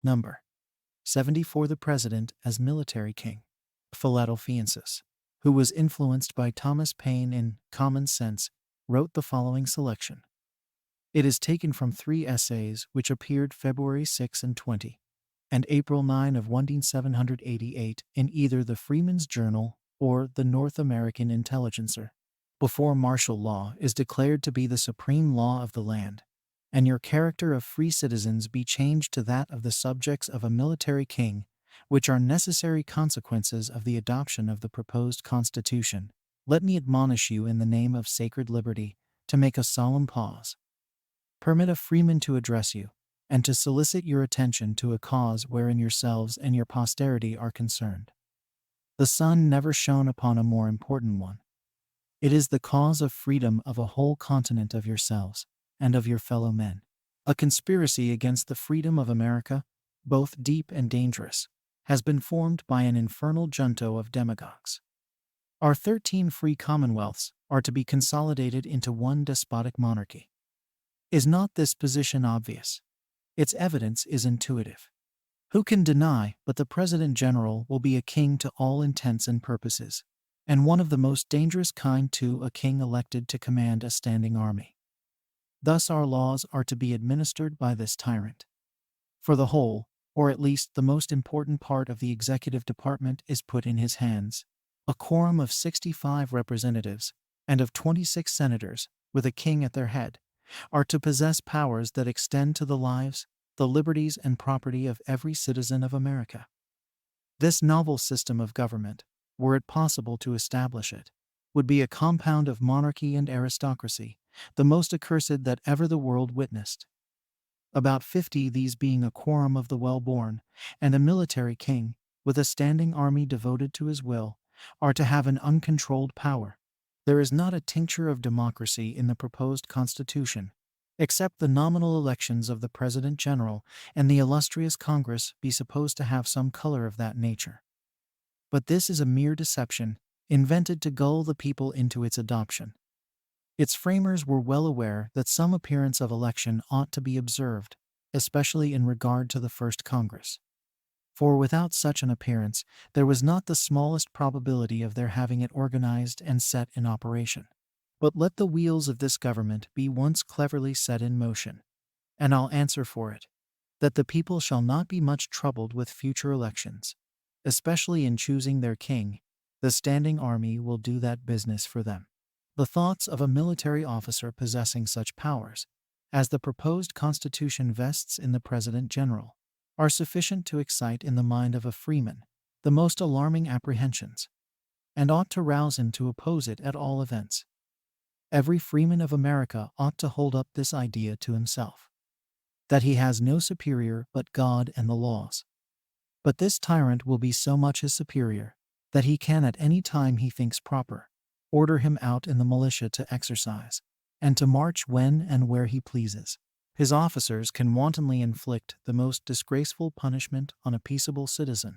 Number 74. The President as Military King. Philadelphiensis, who was influenced by Thomas Paine in Common Sense, wrote the following selection. It is taken from three essays which appeared February 6 and 20 and April 9 of 1788 in either the Freeman's Journal or the North American Intelligencer. Before martial law is declared to be the supreme law of the land, and your character of free citizens be changed to that of the subjects of a military king, which are necessary consequences of the adoption of the proposed Constitution, let me admonish you in the name of sacred liberty to make a solemn pause. Permit a freeman to address you, and to solicit your attention to a cause wherein yourselves and your posterity are concerned. The sun never shone upon a more important one. It is the cause of freedom of a whole continent of yourselves and of your fellow men. A conspiracy against the freedom of America, both deep and dangerous, has been formed by an infernal junto of demagogues. Our 13 free commonwealths are to be consolidated into one despotic monarchy. Is not this position obvious? Its evidence is intuitive. Who can deny but the President General will be a king to all intents and purposes, and one of the most dangerous kind too, a king elected to command a standing army? Thus our laws are to be administered by this tyrant. For the whole, or at least the most important part of the executive department is put in his hands. A quorum of 65 representatives and of 26 senators, with a king at their head, are to possess powers that extend to the lives, the liberties, and property of every citizen of America. This novel system of government, were it possible to establish it, would be a compound of monarchy and aristocracy, the most accursed that ever the world witnessed. About 50, these being a quorum of the well-born, and a military king, with a standing army devoted to his will, are to have an uncontrolled power. There is not a tincture of democracy in the proposed Constitution, except the nominal elections of the President General and the illustrious Congress be supposed to have some color of that nature. But this is a mere deception, invented to gull the people into its adoption. Its framers were well aware that some appearance of election ought to be observed, especially in regard to the first Congress. For without such an appearance, there was not the smallest probability of their having it organized and set in operation. But let the wheels of this government be once cleverly set in motion, and I'll answer for it, that the people shall not be much troubled with future elections, especially in choosing their king. The standing army will do that business for them. The thoughts of a military officer possessing such powers, as the proposed Constitution vests in the President General, are sufficient to excite in the mind of a freeman the most alarming apprehensions, and ought to rouse him to oppose it at all events. Every freeman of America ought to hold up this idea to himself, that he has no superior but God and the laws. But this tyrant will be so much his superior, that he can at any time he thinks proper, order him out in the militia to exercise, and to march when and where he pleases. His officers can wantonly inflict the most disgraceful punishment on a peaceable citizen,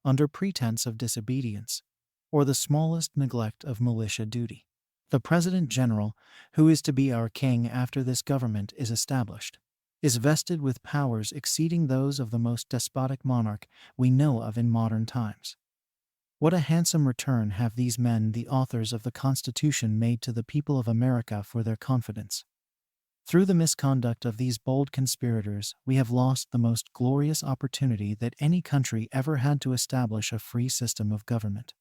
under pretense of disobedience, or the smallest neglect of militia duty. The President General, who is to be our king after this government is established, is vested with powers exceeding those of the most despotic monarch we know of in modern times. What a handsome return have these men, the authors of the Constitution, made to the people of America for their confidence. Through the misconduct of these bold conspirators, we have lost the most glorious opportunity that any country ever had to establish a free system of government.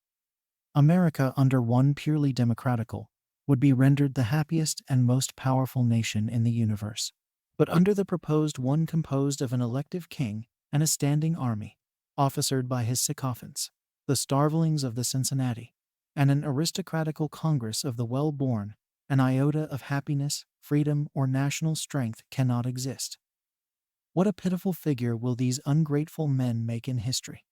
America, under one purely democratical, would be rendered the happiest and most powerful nation in the universe. But under the proposed one composed of an elective king and a standing army, officered by his sycophants, the starvelings of the Cincinnati, and an aristocratical Congress of the well-born, an iota of happiness, freedom, or national strength cannot exist. What a pitiful figure will these ungrateful men make in history,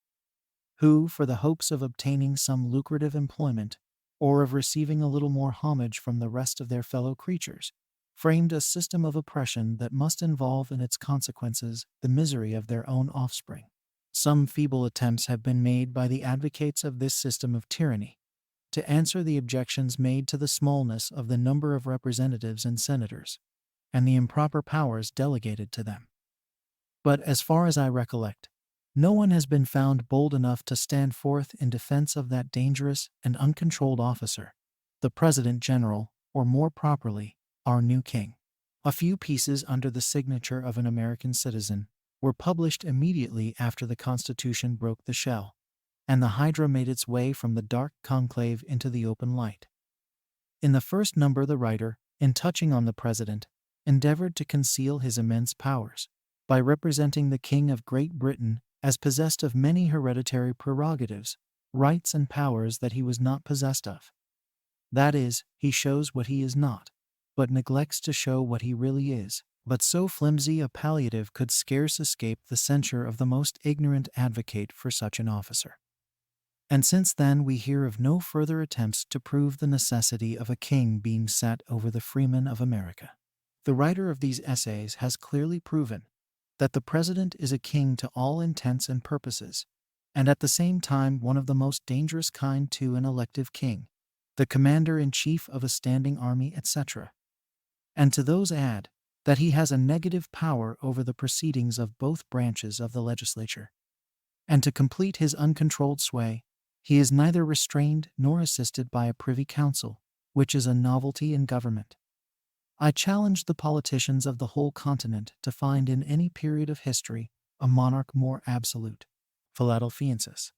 who, for the hopes of obtaining some lucrative employment, or of receiving a little more homage from the rest of their fellow creatures, framed a system of oppression that must involve in its consequences the misery of their own offspring. Some feeble attempts have been made by the advocates of this system of tyranny to answer the objections made to the smallness of the number of representatives and senators, and the improper powers delegated to them. But as far as I recollect, no one has been found bold enough to stand forth in defense of that dangerous and uncontrolled officer, the President General, or more properly, our new king. A few pieces under the signature of an American citizen were published immediately after the Constitution broke the shell, and the Hydra made its way from the dark conclave into the open light. In the first number, the writer, in touching on the President, endeavored to conceal his immense powers by representing the King of Great Britain as possessed of many hereditary prerogatives, rights, and powers that he was not possessed of. That is, he shows what he is not, but neglects to show what he really is. But so flimsy a palliative could scarce escape the censure of the most ignorant advocate for such an officer. And since then we hear of no further attempts to prove the necessity of a king being set over the freemen of America. The writer of these essays has clearly proven that the President is a king to all intents and purposes, and at the same time one of the most dangerous kind to an elective king, the commander-in-chief of a standing army, etc. And to those add that he has a negative power over the proceedings of both branches of the legislature. And to complete his uncontrolled sway, he is neither restrained nor assisted by a privy council, which is a novelty in government. I challenge the politicians of the whole continent to find in any period of history a monarch more absolute. Philadelphiensis.